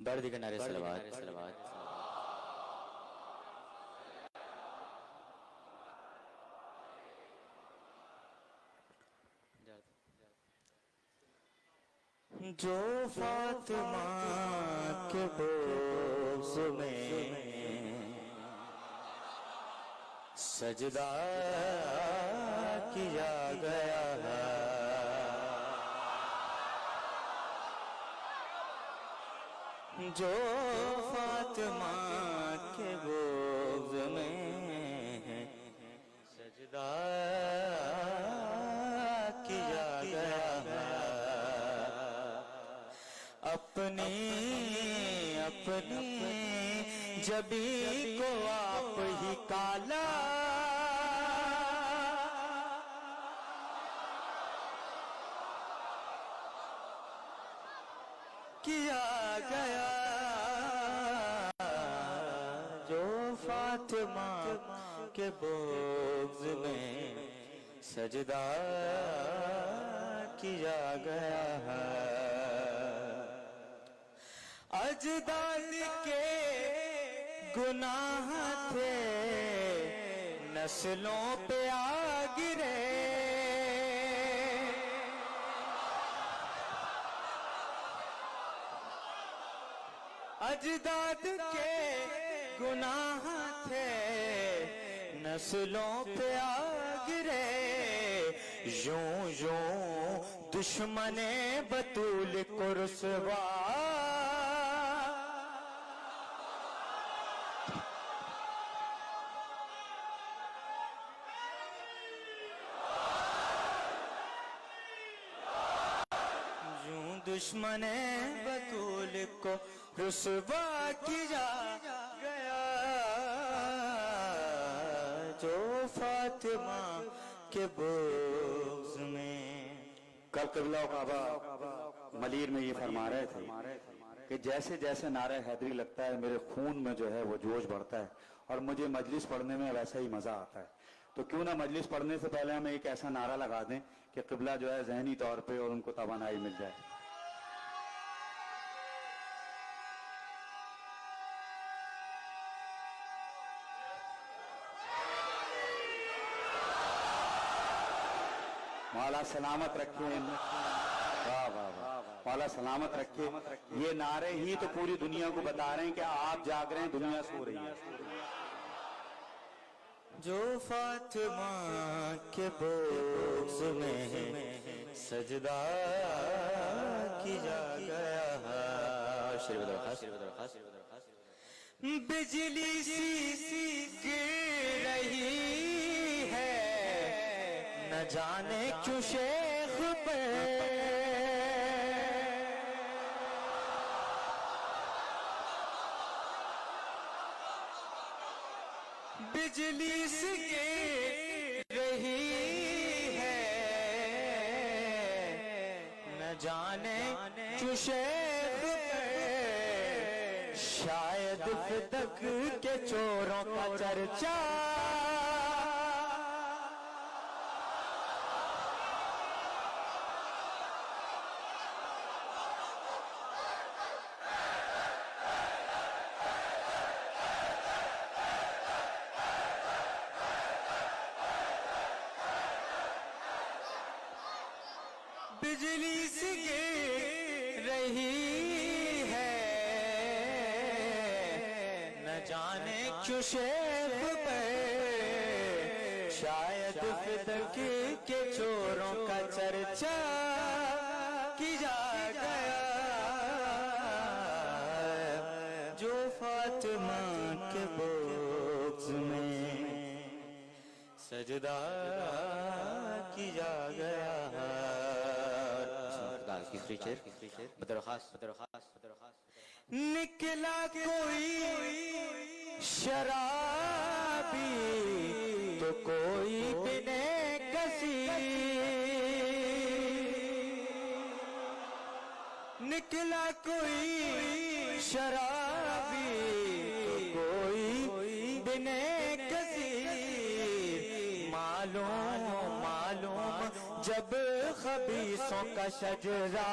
درد کے نعرے صلوات صلوات جو فاطمہ کے بغض میں سجدہ کیا گیا ہے، جو فاطمہ کے بغض میں سجدہ کیا گیا ہے، اپنی جبیں کو آپ ہی کالا کیا گیا، جو فاطمہ کے بغض میں سجدہ کیا گیا ہے، اجداد کے گناہ تھے نسلوں پہ آ گرے، اجداد کے گناہ تھے نسلوں پہ آ گرے، یوں دشمن بطول کو رسوا دشمن بطول کو رسوا کیا گیا، جو فاطمہ کے بغض میں۔ کل قبلہ و کعبہ ملیر میں یہ فرما رہے تھے کہ جیسے جیسے نعرہ حیدری لگتا ہے میرے خون میں جو ہے وہ جوش بڑھتا ہے اور مجھے مجلس پڑھنے میں ویسا ہی مزہ آتا ہے، تو کیوں نہ مجلس پڑھنے سے پہلے ہمیں ایک ایسا نعرہ لگا دیں کہ قبلہ جو ہے ذہنی طور پہ اور ان کو توانائی مل جائے۔ مولا سلامت رکھے، واہ واہ واہ، مولا سلامت رکھے۔ یہ نعرے ہی تو پوری دنیا کو بتا رہے ہیں کہ آپ جاگ رہے ہیں، دنیا سو رہی ہے۔ جو فاطمہ کے بغض میں سجدہ کیا گیا ہے، بجلی سی گر رہی ہے نہ جانے کیوں شیخ پہ، بجلی سی گر رہی ہے نہ جانے کیوں شیخ پہ، شاید فتق کے چوروں کا چرچا بجلی سی گر رہی ہے نہ جانے کیوں شیخ پہ، شاید فتق کے چوروں کا چرچا کیا گیا، جو فاطمہ کے بغض میں سجدہ کیا گیا ہے۔ نکلا کوئی شرابی تو کوئی بنے کسی، نکلا کوئی شرابی تو کوئی بنے کسی، معلوم جب خبیثوں کا شجرہ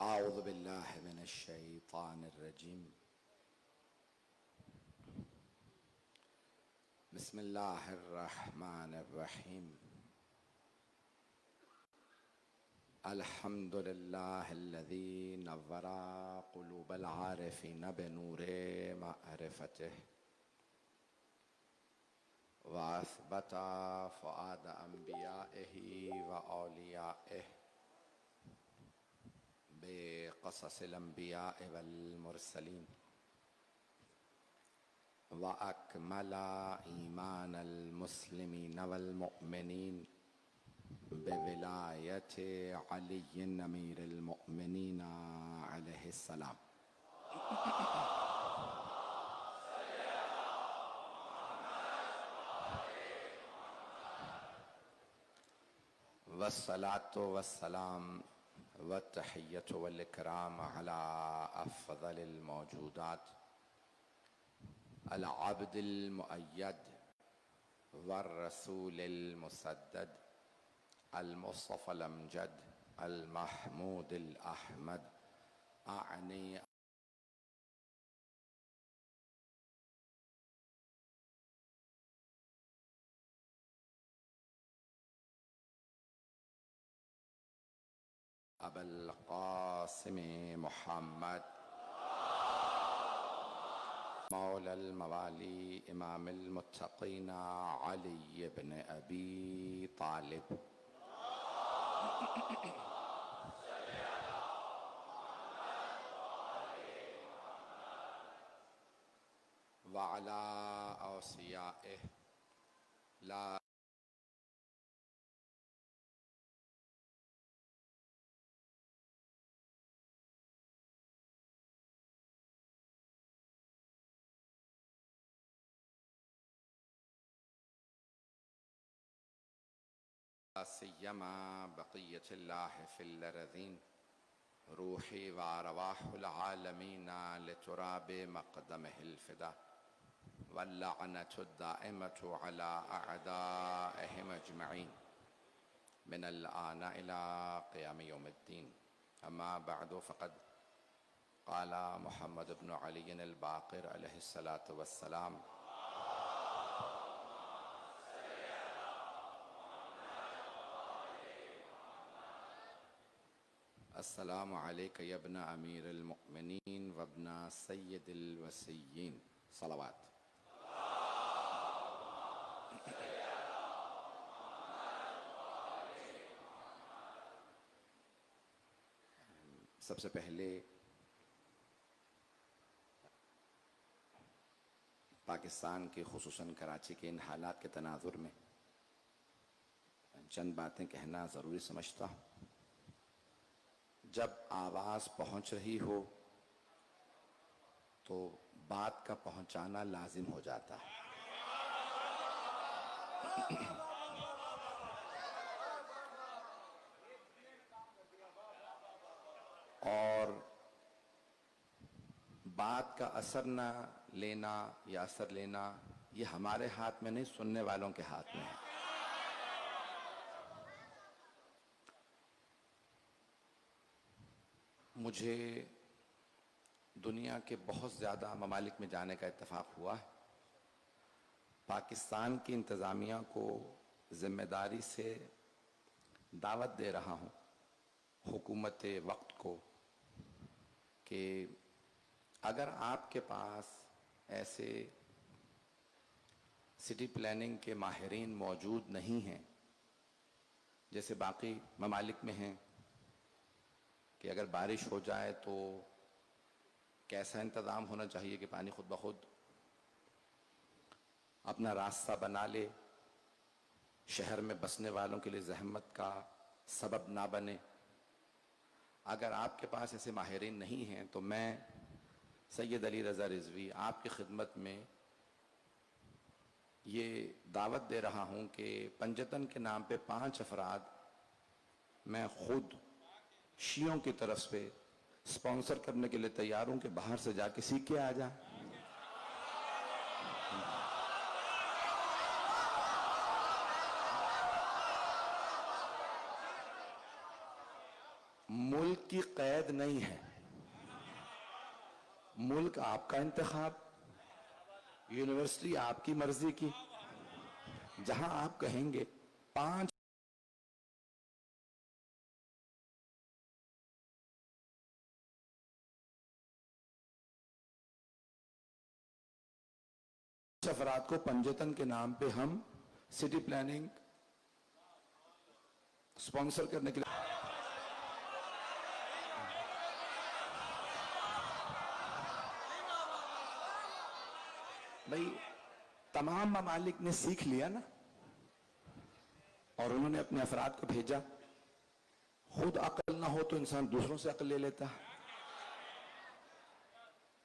أعوذ بالله من الشيطان الرجيم. بسم الله الرحمن الرحيم. الحمد لله الذي نور قلوب العارفين بنور معرفته وأثبت فؤاد أنبيائه وأوليائه بقصص الأنبياء والمرسلين وأكمل إيمان المسلمين والمؤمنين بولاية علي أمير المؤمنين عليه السلام. والصلاة والسلام والتحية والإكرام على أفضل الموجودات العبد المؤيد والرسول المسدد المصطفى الأمجد المحمود الأحمد أعني أبا القاسم محمد مولى الموالي إمام المتقين علي بن أبي طالب وعلى أوصيائه لا سيما بقية الله في الأرضين روحي وأرواح العالمين لتراب مقدمه الفدا واللعنة الدائمة على أعدائهم أجمعين من الآن إلى قيام يوم الدين. أما بعد فقد قال محمد بن علي الباقر عليه الصلاة والسلام السلام عليك يا ابن أمير المؤمنين وابن سيد الوسيين. صلوات. سب سے پہلے پاکستان کے خصوصاً کراچی کے ان حالات کے تناظر میں چند باتیں کہنا ضروری سمجھتا ہوں. جب آواز پہنچ رہی ہو تو بات کا پہنچانا لازم ہو جاتا ہے. اور بات کا اثر نہ لینا یا اثر لینا یہ ہمارے ہاتھ میں نہیں، سننے والوں کے ہاتھ میں ہے. مجھے دنیا کے بہت زیادہ ممالک میں جانے کا اتفاق ہوا ہے. پاکستان کی انتظامیہ کو ذمہ داری سے دعوت دے رہا ہوں، حکومت وقت کو، کہ اگر آپ کے پاس ایسے سٹی پلاننگ کے ماہرین موجود نہیں ہیں جیسے باقی ممالک میں ہیں، کہ اگر بارش ہو جائے تو کیسا انتظام ہونا چاہیے کہ پانی خود بخود اپنا راستہ بنا لے، شہر میں بسنے والوں کے لیے زحمت کا سبب نہ بنے. اگر آپ کے پاس ایسے ماہرین نہیں ہیں تو میں سید علی رضا رضوی آپ کی خدمت میں یہ دعوت دے رہا ہوں کہ پنجتن کے نام پہ 5 افراد میں خود شیعوں کی طرف سے سپانسر کرنے کے لیے تیار ہوں کہ باہر سے جا کے سیکھ کے آ جائیں. ملک کی قید نہیں ہے. ملک آپ کا انتخاب, یونیورسٹی آپ کی مرضی کی. جہاں آپ کہیں گے 5 افراد کو پنجتن کے نام پہ ہم سٹی پلاننگ سپانسر کرنے کے لیے بھائی تمام ممالک نے سیکھ لیا نا, اور انہوں نے اپنے افراد کو بھیجا. خود عقل نہ ہو تو انسان دوسروں سے عقل لے لیتا.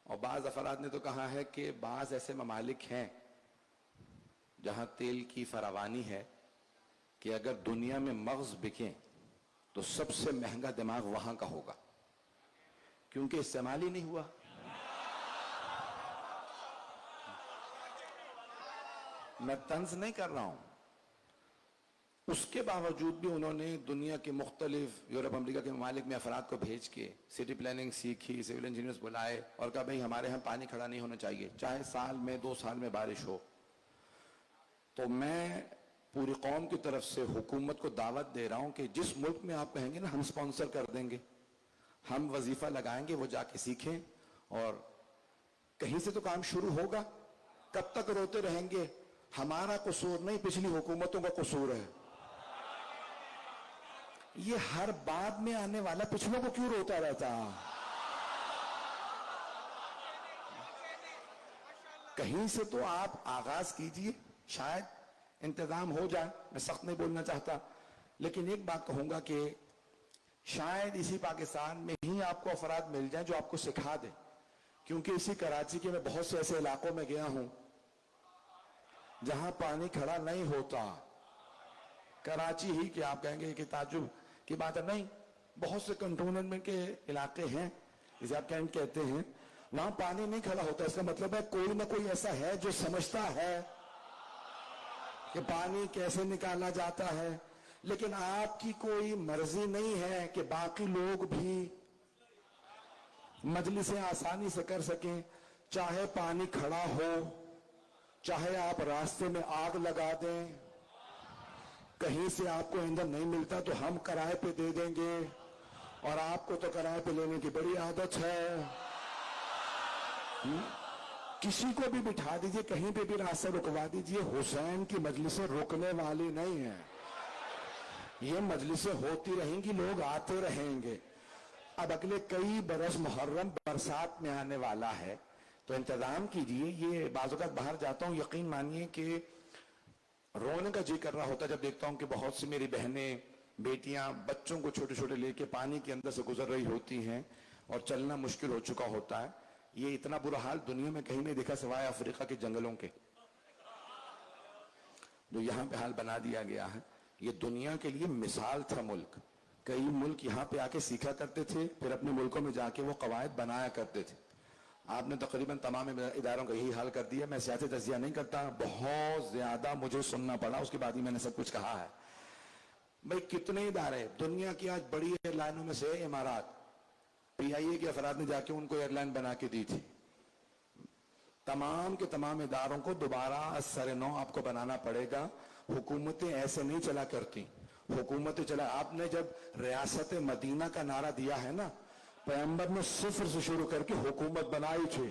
اور بعض افراد نے تو کہا ہے کہ بعض ایسے ممالک ہیں جہاں تیل کی فراوانی ہے کہ اگر دنیا میں مغز بکیں تو سب سے مہنگا دماغ وہاں کا ہوگا, کیونکہ استعمال ہی نہیں ہوا. میں طنز نہیں کر رہا ہوں. اس کے باوجود بھی انہوں نے دنیا کے مختلف یورپ امریکہ کے ممالک میں افراد کو بھیج کے سٹی پلاننگ سیکھی, سول انجینئرز بلائے اور کہا بھئی ہمارے ہاں پانی کھڑا نہیں ہونا چاہیے, چاہے سال میں 2 سال میں بارش ہو. تو میں پوری قوم کی طرف سے حکومت کو دعوت دے رہا ہوں کہ جس ملک میں آپ کہیں گے نا ہم سپانسر کر دیں گے, ہم وظیفہ لگائیں گے, وہ جا کے سیکھیں. اور کہیں سے تو کام شروع ہوگا. کب تک روتے رہیں گے ہمارا قصور نہیں پچھلی حکومتوں کا قصور ہے؟ یہ ہر بعد میں آنے والا پچھلوں کو کیوں روتا رہتا؟ کہیں سے تو آپ آغاز کیجئے, شاید انتظام ہو جائے. میں سخت نہیں بولنا چاہتا, لیکن ایک بات کہوں گا کہ شاید اسی پاکستان میں ہی آپ کو افراد مل جائیں جو آپ کو سکھا دیں. کیونکہ اسی کراچی کے میں بہت سے ایسے علاقوں میں گیا ہوں جہاں پانی کھڑا نہیں ہوتا. کراچی ہی کہ آپ کہیں گے کہ تعجب کی بات ہے, نہیں, بہت سے کنٹونمنٹ کے علاقے ہیں جسے آپ کینٹ کہتے ہیں, وہاں پانی نہیں کھڑا ہوتا. اس کا مطلب ہے کوئی نہ کوئی ایسا ہے جو سمجھتا ہے کہ پانی کیسے نکالا جاتا ہے. لیکن آپ کی کوئی مرضی نہیں ہے کہ باقی لوگ بھی مجلسیں آسانی سے کر سکیں, چاہے پانی کھڑا ہو, چاہے آپ راستے میں آگ لگا دیں, کہیں سے آپ کو ایندھن نہیں ملتا تو ہم کرائے پہ دے دیں گے. اور آپ کو تو کرائے پہ لینے کی بڑی عادت ہے. کسی کو بھی بٹھا دیجئے, کہیں پہ بھی راستہ رکوا دیجئے, حسین کی مجلسیں رکنے والی نہیں ہیں. یہ مجلسیں ہوتی رہیں گی, لوگ آتے رہیں گے. اب اگلے کئی برس محرم برسات میں آنے والا ہے, تو انتظام کیجئے. یہ بعض اوقات باہر جاتا ہوں, یقین مانیے کہ رونے کا جی کر رہا ہوتا جب دیکھتا ہوں کہ بہت سی میری بہنیں, بیٹیاں بچوں کو چھوٹے چھوٹے لے کے پانی کے اندر سے گزر رہی ہوتی ہیں اور چلنا مشکل ہو چکا ہوتا ہے. یہ اتنا برا حال دنیا میں کہیں نہیں دیکھا سوائے افریقہ کے جنگلوں کے, جو یہاں پہ حال بنا دیا گیا ہے. یہ دنیا کے لیے مثال تھا ملک. کئی ملک یہاں پہ آ کے سیکھا کرتے تھے, پھر اپنے ملکوں میں جا کے وہ قواعد بنایا کرتے تھے. آپ نے تقریباً تمام اداروں کا یہی حال کر دیا. میں سیاسی تجزیہ نہیں کرتا, بہت زیادہ مجھے سننا پڑا, اس کے بعد ہی میں نے سب کچھ کہا ہے. بھئی کتنے ادارے دنیا کی آج بڑی ایئر لائنوں میں سے امارات, پی آئی اے کے افراد نے جا کے ان کو ایئر لائن بنا کے دی تھی. تمام کے تمام اداروں کو دوبارہ سر نو آپ کو بنانا پڑے گا. حکومتیں ایسے نہیں چلا کرتی. حکومتیں چلا, آپ نے جب ریاست مدینہ کا نعرہ دیا ہے نا, پیغمبر نے 0 سے شروع کر کے حکومت بنائی تھی.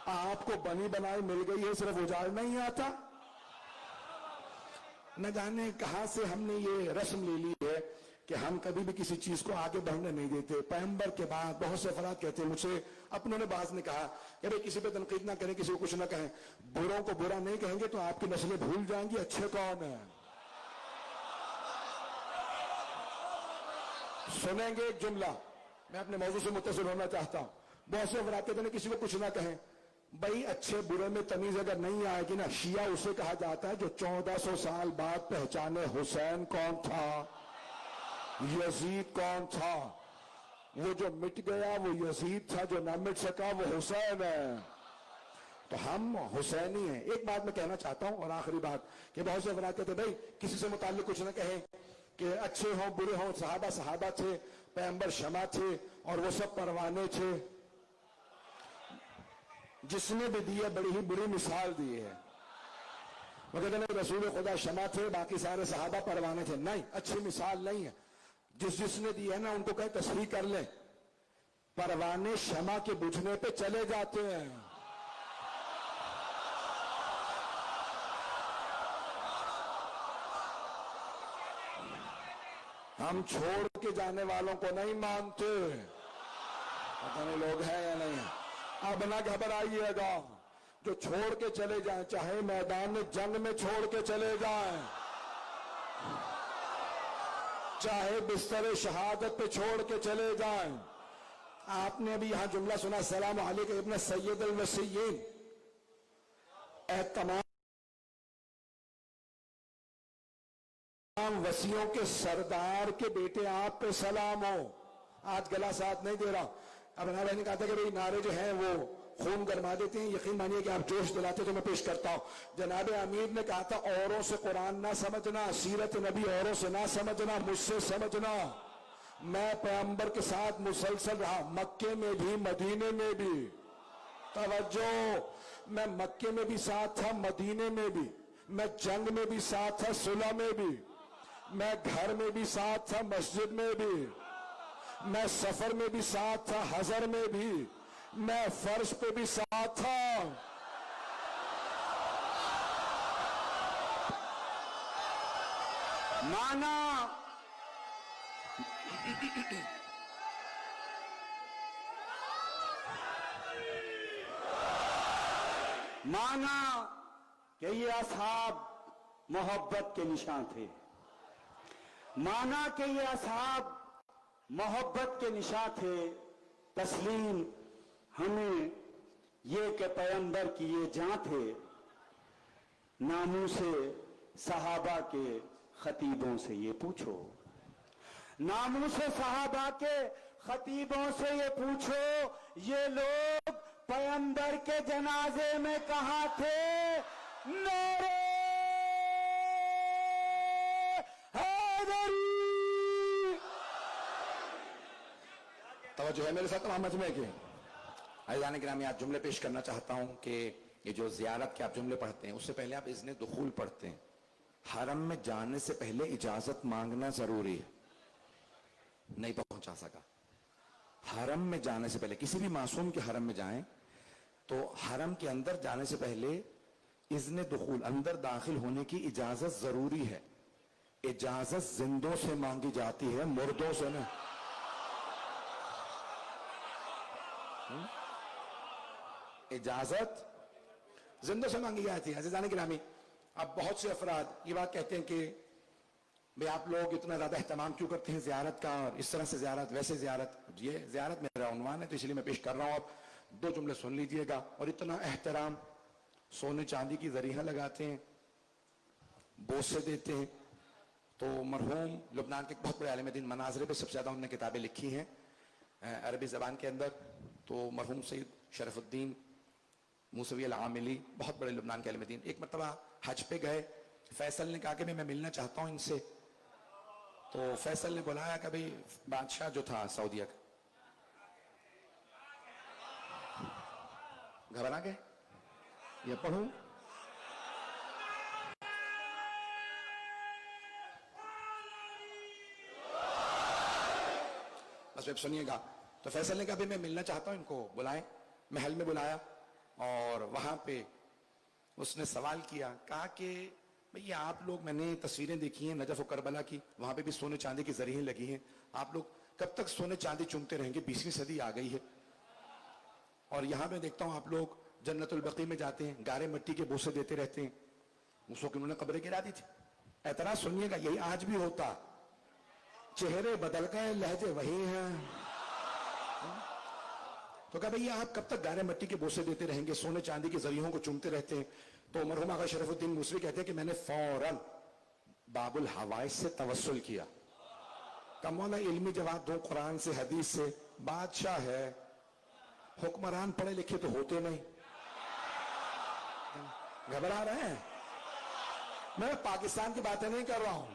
آپ کو بنی بنائی مل گئی ہے, صرف اجاڑ نہیں آتا. نہ جانے کہاں سے ہم نے یہ رسم لے لی ہے کہ ہم کبھی بھی کسی چیز کو آگے بڑھنے نہیں دیتے. پیغمبر کے بعد بہت سے افراد کہتے ہیں, مجھے اپنوں نے بعض نے کہا کہ بھئی کسی پہ تنقید نہ کریں, کسی کو کچھ نہ کہیں. بروں کو برا نہیں کہیں گے تو آپ کی نسلیں بھول جائیں گی اچھے کون ہیں. سنیں گے ایک جملہ, میں اپنے موضوع سے متصل ہونا چاہتا ہوں. بہت سے افراد کہتے ہیں کسی کو کچھ نہ کہیں. بھئی اچھے برے میں تمیز اگر نہیں آئے گی نا, شیعہ اسے کہا جاتا ہے جو 1400 سال بعد پہچانے حسین کون تھا, یزید کون تھا. وہ جو مٹ گیا وہ یزید تھا, جو نہ مٹ سکا وہ حسین ہے. تو ہم حسینی ہیں. ایک بات میں کہنا چاہتا ہوں اور آخری بات, کہ بہت سے افراد کہتے ہیں بھئی کسی سے متعلق کچھ نہ کہیں, کہ اچھے ہوں برے ہوں صحابہ صحابہ تھے, پیغمبر شمع تھے اور وہ سب پروانے تھے. جس نے بھی دی ہے بڑی ہی بری مثال دی ہے. وہ کہتے ہیں رسول خدا شمع تھے باقی سارے صحابہ پروانے تھے. نہیں, اچھی مثال نہیں ہے. جس نے دی ہے نا ان کو کہیں تصحیح کر لیں. پروانے شمع کے بجھنے پہ چلے جاتے ہیں. ہم چھوڑ کے جانے والوں کو نہیں مانتے. پتہ نہیں لوگ ہیں یا نہیں. اب نہ گھبرائیے گا. جو چھوڑ کے چلے جائیں, چاہے میدان جنگ میں چھوڑ کے چلے جائیں, چاہے بستر شہادت پہ چھوڑ کے چلے جائیں. آپ نے ابھی یہاں جملہ سنا, السلام علیکم ابن سید الوصیین. اے تمام وسیوں کے سردار کے بیٹے آپ پہ سلام ہو. آج گلا ساتھ نہیں دے رہا. اب نا بھائی نے کہا تھا کہ بھئی نعرے جو ہیں وہ خون گرما دیتے ہیں. یقین مانیے کہ آپ جوش دلاتے تو میں پیش کرتا ہوں. جناب امیر نے کہا تھا اوروں سے قرآن نہ سمجھنا, سیرت نبی اوروں سے نہ سمجھنا, مجھ سے سمجھنا. میں پیغمبر کے ساتھ مسلسل رہا, مکے میں بھی مدینے میں بھی. توجہ, میں مکے میں بھی ساتھ تھا, مدینے میں بھی. میں جنگ میں بھی ساتھ تھا, صلح میں بھی. میں گھر میں بھی ساتھ تھا, مسجد میں بھی. میں سفر میں بھی ساتھ تھا, حضر میں بھی. میں فرش پہ بھی ساتھ تھا. مانا کہ یہ اصحاب محبت کے نشان تھے. مانا کہ یہ اصحاب محبت کے نشان تھے. تسلیم ہمیں یہ کہ پیغمبر کی یہ جان تھے. ناموس صحابہ کے خطیبوں سے یہ پوچھو, ناموس صحابہ کے خطیبوں سے یہ پوچھو, یہ لوگ پیغمبر کے جنازے میں کہاں تھے؟ نعرہ حیدری. توجہ ہے میرے ساتھ تمام مجمع کے. عزیزان گرامی, آج جملے پیش کرنا چاہتا ہوں کہ یہ جو زیارت کے آپ جملے پڑھتے ہیں اس سے پہلے آپ اذن دخول پڑھتے ہیں. حرم میں جانے سے پہلے اجازت مانگنا ضروری ہے. نہیں پہنچا سکا, حرم میں جانے سے پہلے, کسی بھی معصوم کے حرم میں جائیں تو حرم کے اندر جانے سے پہلے اذن دخول, اندر داخل ہونے کی اجازت ضروری ہے. اجازت زندوں سے مانگی جاتی ہے, مردوں سے نہیں. اجازت زندوں سے مانگی جاتی ہے. عزیزان گرامی, اب بہت سے افراد یہ بات کہتے ہیں کہ بھئی آپ لوگ اتنا زیادہ اہتمام کیوں کرتے ہیں زیارت کا, اور اس طرح سے زیارت ویسے زیارت. یہ زیارت میرا عنوان ہے تو اس لیے میں پیش کر رہا ہوں. آپ 2 جملے سن لیجئے گا. اور اتنا احترام, سونے چاندی کی ذریعہ لگاتے ہیں, بوسے دیتے ہیں. تو مرحوم لبنان کے بہت بڑے عالم دین, مناظرے پہ سب سے زیادہ انہوں نے کتابیں لکھی ہیں عربی زبان کے اندر. تو مرحوم سید شرف الدین موسوی العاملی, بہت بڑے لبنان کے عالم دین, ایک مرتبہ حج پہ گئے. فیصل نے کہا کہ میں ملنا چاہتا ہوں ان سے. تو فیصل نے بلایا کہ بھئی بادشاہ جو تھا سعودیہ کا, گھبرا گئے, یہ پڑھوں بس آپ سنیے گا. تو فیصل نے کہا بھئی میں ملنا چاہتا ہوں, ان کو بلائیں. محل میں بلایا اور وہاں پہ اس نے سوال کیا, کہا کہ بھئی آپ لوگ, میں نے تصویریں دیکھی ہیں نجف و کربلا کی, وہاں پہ بھی سونے چاندی کی ذریعے لگی ہیں. آپ لوگ کب تک سونے چاندی چومتے رہیں گے؟ 20ویں صدی آ گئی ہے. اور یہاں میں دیکھتا ہوں آپ لوگ جنت البقیع میں جاتے ہیں, گارے مٹی کے بوسے دیتے رہتے ہیں. اس وقت انہوں نے قبریں گرا دی تھی. اعتراض سنیے گا, یہی آج بھی ہوتا. چہرے بدل گئے, لہجے وہی ہیں. تو کہا بھئی آپ کب تک گارے مٹی کے بوسے دیتے رہیں گے, سونے چاندی کے ذریعوں کو چومتے رہتے ہیں؟ تو مرحوم آقا شرف الدین موسوی کہتے ہیں کہ میں نے فوراً باب الحوائج سے توسل کیا. کمولا علمی جواب دوں قرآن سے حدیث سے. بادشاہ ہے, حکمران پڑھے لکھے تو ہوتے نہیں. گھبرا رہے ہیں؟ میں پاکستان کی باتیں نہیں کر رہا ہوں.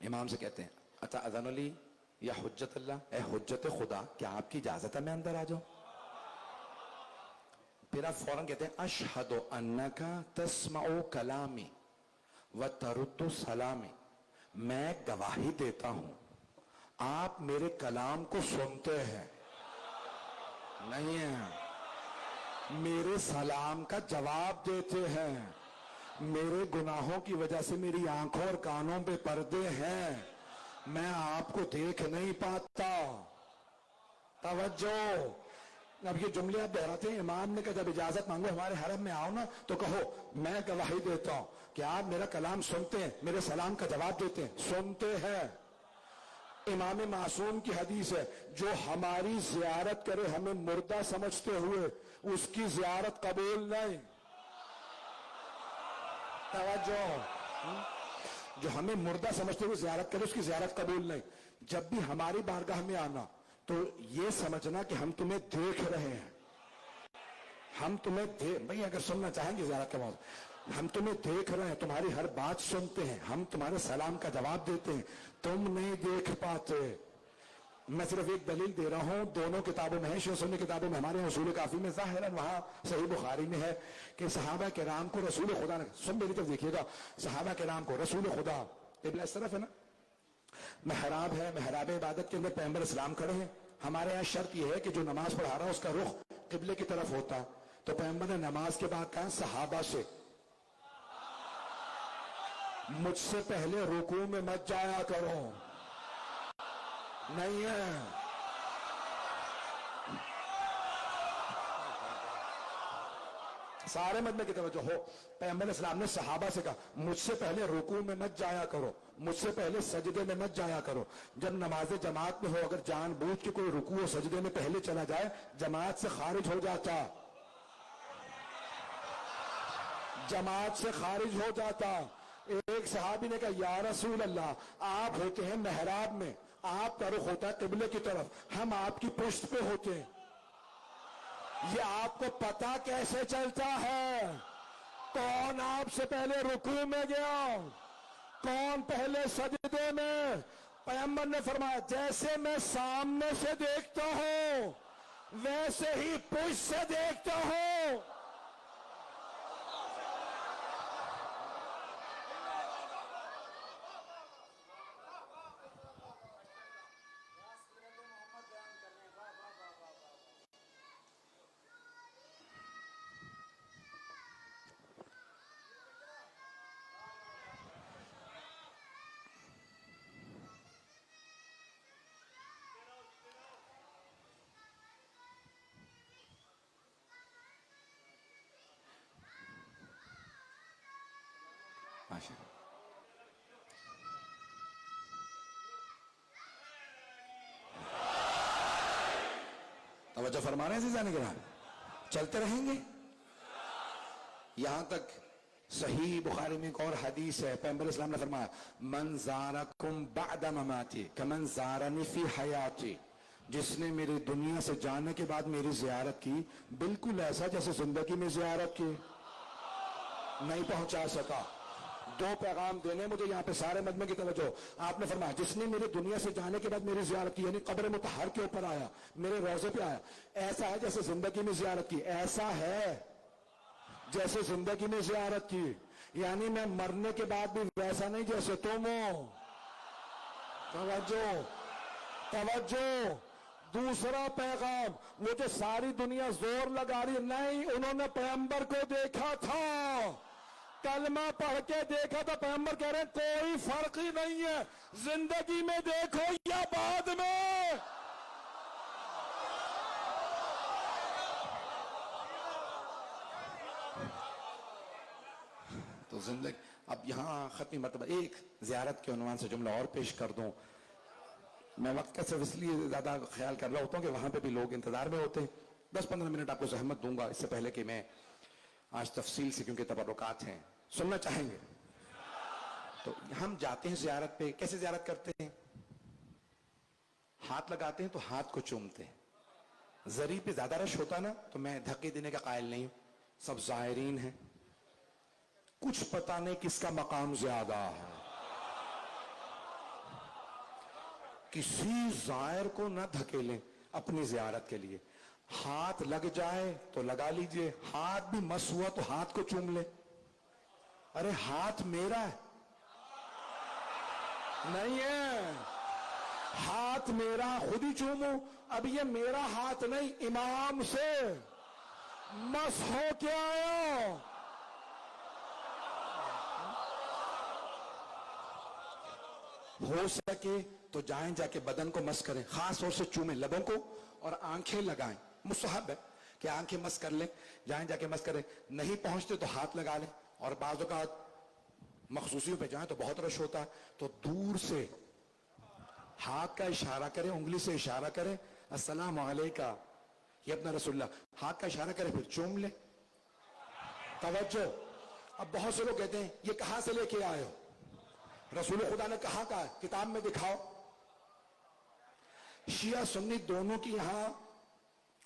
امام سے کہتے ہیں اتأذن لی یا حجت اللہ، اے حجت خدا کیا آپ کی اجازت ہے میں اندر آ جاؤں؟ پھر آپ فوراً کہتے ہیں اشہد انک تسمع کلامی وترد سلامی، میں گواہی دیتا ہوں آپ میرے کلام کو سنتے ہیں، نہیں ہیں، میرے سلام کا جواب دیتے ہیں، میرے گناہوں کی وجہ سے میری آنکھوں اور کانوں پہ پردے ہیں، میں آپ کو دیکھ نہیں پاتا۔ توجہ، اب یہ جملے آپ دہراتے ہیں، امام نے کہا جب اجازت مانگو ہمارے حرم میں آؤ نا تو کہو میں گواہی دیتا ہوں کہ آپ میرا کلام سنتے ہیں، میرے سلام کا جواب دیتے ہیں، سنتے ہیں۔ امام معصوم کی حدیث ہے جو ہماری زیارت کرے ہمیں مردہ سمجھتے ہوئے اس کی زیارت قبول نہیں۔ توجہ، جو ہمیں مردہ سمجھتے ہوئے زیارت کرے اس کی زیارت قبول نہیں۔ جب بھی ہماری بارگاہ میں آنا تو یہ سمجھنا کہ ہم تمہیں دیکھ رہے ہیں، ہم تمہیں بھئی اگر سننا چاہیں گے زیارت کے بعد، ہم تمہیں دیکھ رہے ہیں، تمہاری ہر بات سنتے ہیں، ہم تمہارے سلام کا جواب دیتے ہیں، تم نہیں دیکھ پاتے۔ میں صرف ایک دلیل دے رہا ہوں، دونوں کتابوں میں ہے، شیعہ سنی کتابوں میں، ہمارے اصول کافی میں ظاہراً وہاں صحیح بخاری میں ہے کہ صحابہ کرام کو رسول خدا نے، سن میری طرف دیکھیے گا، صحابہ کرام کو رسول خدا، قبلہ اس طرف ہے نا، محراب ہے، محراب عبادت کے اندر پیغمبر اسلام کھڑے ہیں، ہمارے یہاں شرط یہ ہے کہ جو نماز پڑھا رہا ہے اس کا رخ قبلے کی طرف ہوتا، تو پیغمبر نے نماز کے بعد کہا صحابہ سے مجھ سے پہلے رکوع میں مت جایا کرو، نہیں ہے۔ سارے مجمع کی توجہ ہو، پیغمبر اسلام نے صحابہ سے کہا مجھ سے پہلے رکوع میں مت جایا کرو، مجھ سے پہلے سجدے میں مت جایا کرو۔ جب نماز جماعت میں ہو اگر جان بوجھ کے کوئی رکوع و سجدے میں پہلے چلا جائے جماعت سے خارج ہو جاتا، جماعت سے خارج ہو جاتا۔ ایک صحابی نے کہا یا رسول اللہ آپ ہوتے ہیں محراب میں، آپ کا رخ ہوتا ہے قبلے کی طرف، ہم آپ کی پشت پہ ہوتے ہیں، یہ آپ کو پتا کیسے چلتا ہے کون آپ سے پہلے رکوع میں گیا، کون پہلے سجدے میں؟ پیغمبر نے فرمایا جیسے میں سامنے سے دیکھتا ہوں ویسے ہی پشت سے دیکھتا ہوں۔ توجہ فرما رہے ہیں عزیزان کرام، چلتے رہیں گے یہاں تک۔ صحیح بخاری میں ایک اور حدیث ہے، پیغمبر اسلام نے فرمایا من زارکم بعد مماتی کمن زارنی فی حیاتی، جس نے میری دنیا سے جانے کے بعد میری زیارت کی بالکل ایسا جیسے زندگی میں زیارت کی۔ نہیں پہنچا سکا، دو پیغام دینے مجھے یہاں پہ سارے مجمع کی توجہ۔ آپ نے فرمایا جس نے میری دنیا سے جانے کے بعد میری زیارت کی، یعنی قبر مطہر کے اوپر آیا، میرے روضے پہ آیا، ایسا ہے جیسے زندگی میں زیارت کی، ایسا ہے جیسے زندگی میں زیارت کی، یعنی میں مرنے کے بعد بھی ویسا نہیں جیسے تم ہو۔ توجہ توجہ، دوسرا پیغام، وہ جو ساری دنیا زور لگا رہی، نہیں، انہوں نے پیغمبر کو دیکھا تھا، کلمہ پڑھ کے دیکھا تھا، پیغمبر کہہ رہے ہیں کوئی فرق ہی نہیں ہے، زندگی میں دیکھو یا بعد میں۔ تو زندگی، اب یہاں ختمی مرتبہ ایک زیارت کے عنوان سے جملہ اور پیش کر دوں، میں وقت کا صرف اس لیے زیادہ خیال کر رہا ہوتا ہوں کہ وہاں پہ بھی لوگ انتظار میں ہوتے ہیں۔ 10-15 منٹ آپ کو زحمت دوں گا اس سے پہلے کہ میں آج تفصیل سے، کیونکہ تبرکات ہیں، سننا چاہیں گے تو ہم جاتے ہیں زیارت پہ، کیسے زیارت کرتے ہیں؟ ہاتھ لگاتے ہیں تو ہاتھ کو چومتے ہیں، زری پہ زیادہ رش ہوتا نا تو میں دھکے دینے کا قائل نہیں ہوں، سب زائرین ہیں، کچھ پتہ نہیں کس کا مقام زیادہ ہے، کسی زائر کو نہ دھکیلیں اپنی زیارت کے لیے. ہاتھ لگ جائے تو لگا لیجئے, ہاتھ بھی مس ہوا تو ہاتھ کو چوم لے. ارے ہاتھ میرا ہے, نہیں ہے, ہاتھ میرا, خود ہی چوموں. اب یہ میرا ہاتھ نہیں, امام سے مس ہو کے آیا. ہو سکے تو جائیں جا کے بدن کو مس کریں, خاص طور سے چومیں لبوں کو اور آنکھیں لگائیں. مستحب ہے کہ آنکھیں مس کر لیں, جائیں جا کے مس کریں. نہیں پہنچتے تو ہاتھ لگا لیں, اور بعض اوقات مخصوصیوں پہ جائیں تو بہت رش ہوتا ہے تو دور سے ہاتھ کا اشارہ کریں, انگلی سے اشارہ کریں, السلام علیکم, یہ اپنا رسول اللہ, ہاتھ کا اشارہ کریں, پھر چوم لیں. توجہ. اب بہت سے لوگ کہتے ہیں یہ کہاں سے لے کے آئے ہو, رسول خدا نے کہاں کہا ہے, کتاب میں دکھاؤ. شیعہ سنی دونوں کی یہاں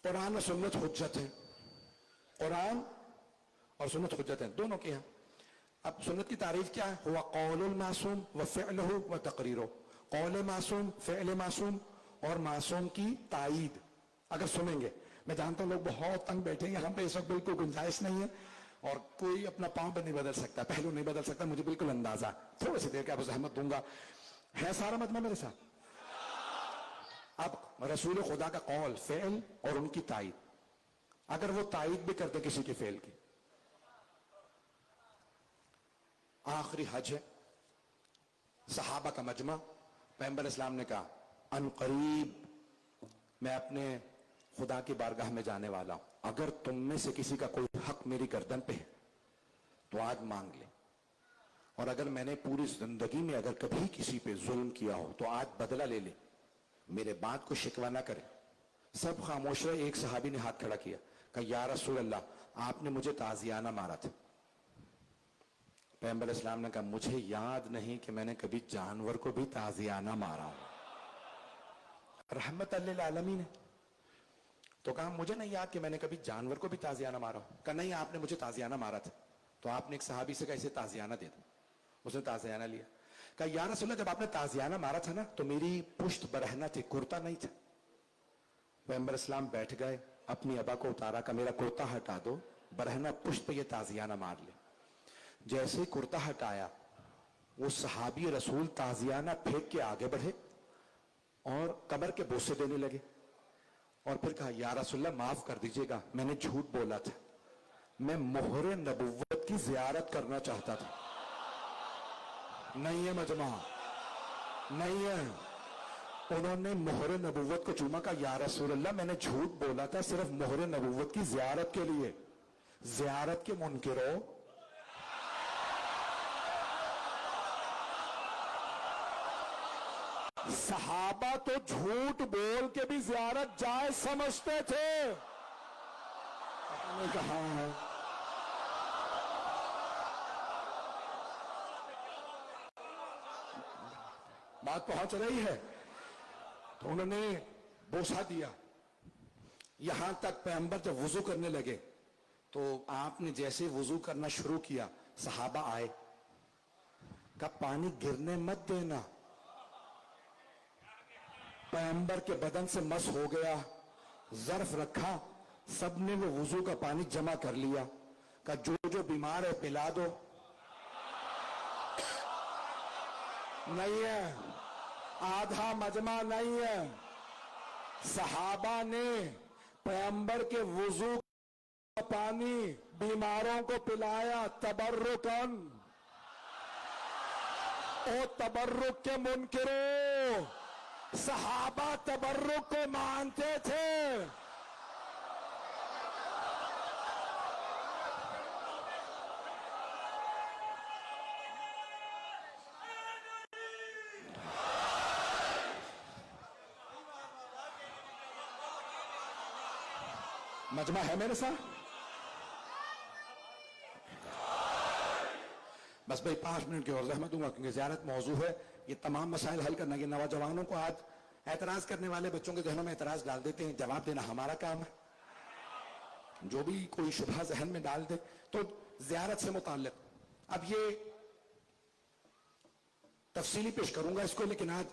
قرآن و سنت حجت ہے, قرآن اور سنت حجت ہے دونوں کے یہاں. اب سنت کی تعریف کیا ہے؟ ہوا قول المعصوم و فعلہ و تقریرہ. قول معصوم, فعل معصوم, اور معصوم کی تائید. اگر سنیں گے, میں جانتا ہوں لوگ بہت تنگ بیٹھے ہیں, یہاں پہ اس وقت بالکل گنجائش نہیں ہے, اور کوئی اپنا پاؤں پہ نہیں بدل سکتا, پہلو نہیں بدل سکتا, مجھے بالکل اندازہ. تھوڑی سی دیر کے آپ زحمت دوں گا, ہے سارا مجمع میرے ساتھ. اب رسول خدا کا قول, فعل اور ان کی تائید, اگر وہ تائید بھی کرتے کسی کے فعل کی. آخری حج ہے, صحابہ کا مجمع, پیغمبر اسلام نے کہا ان قریب میں اپنے خدا کی بارگاہ میں جانے والا ہوں, اگر تم میں سے کسی کا کوئی حق میری گردن پہ ہے تو آج مانگ لے, اور اگر میں نے پوری زندگی میں اگر کبھی کسی پہ ظلم کیا ہو تو آج بدلہ لے لے, میرے بات کو شکوہ نہ کرے. سب خاموش رہے. ایک صحابی نے ہاتھ کھڑا کیا, کہا یا رسول اللہ آپ نے مجھے تازیانہ مارا تھا. پیغمبر اسلام نے کہا مجھے یاد نہیں کہ میں نے کبھی جانور کو بھی تازیانہ مارا ہوں. رحمت للعالمین ہے. تو کہا مجھے نہیں یاد کہ میں نے کبھی جانور کو بھی تازیانہ مارا ہوں. کہا نہیں, آپ نے مجھے تازیانہ مارا تھا. تو آپ نے ایک صحابی سے کہا اسے تازیانہ دے دو. اس نے تازیانہ لیا. کہا یا رسول اللہ جب آپ نے تازیانہ مارا تھا نا تو میری پشت برہنہ تھی, کرتا نہیں تھا. پیغمبر اسلام بیٹھ گئے, اپنی ابا کو اتارا, کہ میرا کرتا ہٹا دو, برہنہ پشت پہ یہ تازیانہ مار لے. جیسے ہی کرتا ہٹایا, وہ صحابی رسول تازیانہ پھینک کے آگے بڑھے اور کمر کے بوسے دینے لگے, اور پھر کہا یا رسول اللہ معاف کر دیجئے گا, میں نے جھوٹ بولا تھا, میں مہر نبوت کی زیارت کرنا چاہتا تھا. نہیں ہے مجمع, نہیں ہے. انہوں نے مہر نبوت کو چوما, کا یا رسول اللہ میں نے جھوٹ بولا تھا, صرف مہر نبوت کی زیارت کے لیے. زیارت کے منکروں, صحابہ تو جھوٹ بول کے بھی زیارت جائز سمجھتے تھے. نے کہا ہے بات پہنچ رہی ہے. تو انہوں نے بوسہ دیا. یہاں تک پیغمبر جب وضو کرنے لگے تو آپ نے جیسے وضو کرنا شروع کیا, صحابہ آئے, کہا پانی گرنے مت دینا. پیغمبر کے بدن سے مس ہو گیا, ظرف رکھا, سب نے وہ وضو کا پانی جمع کر لیا. کہا جو جو بیمار ہے پلا دو. نہیں ہے, آدھا مجمع نہیں ہے. صحابہ نے پیغمبر کے وضو کا پانی بیماروں کو پلایا تبرکن. او تبرک کے منکروں, صحابہ تبرک کو مانتے تھے. مجمع ہے میرے ساتھ؟ بس بھائی 5 منٹ کی اور زحمت دوں گا کیونکہ زیارت موضوع ہے. یہ تمام مسائل حل کرنا, یہ نوجوانوں کو آج اعتراض کرنے والے بچوں کے ذہنوں میں اعتراض ڈال دیتے ہیں, جواب دینا ہمارا کام ہے. جو بھی کوئی شبہ ذہن میں ڈال دے تو زیارت سے متعلق اب یہ تفصیلی پیش کروں گا اس کو, لیکن آج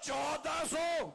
1400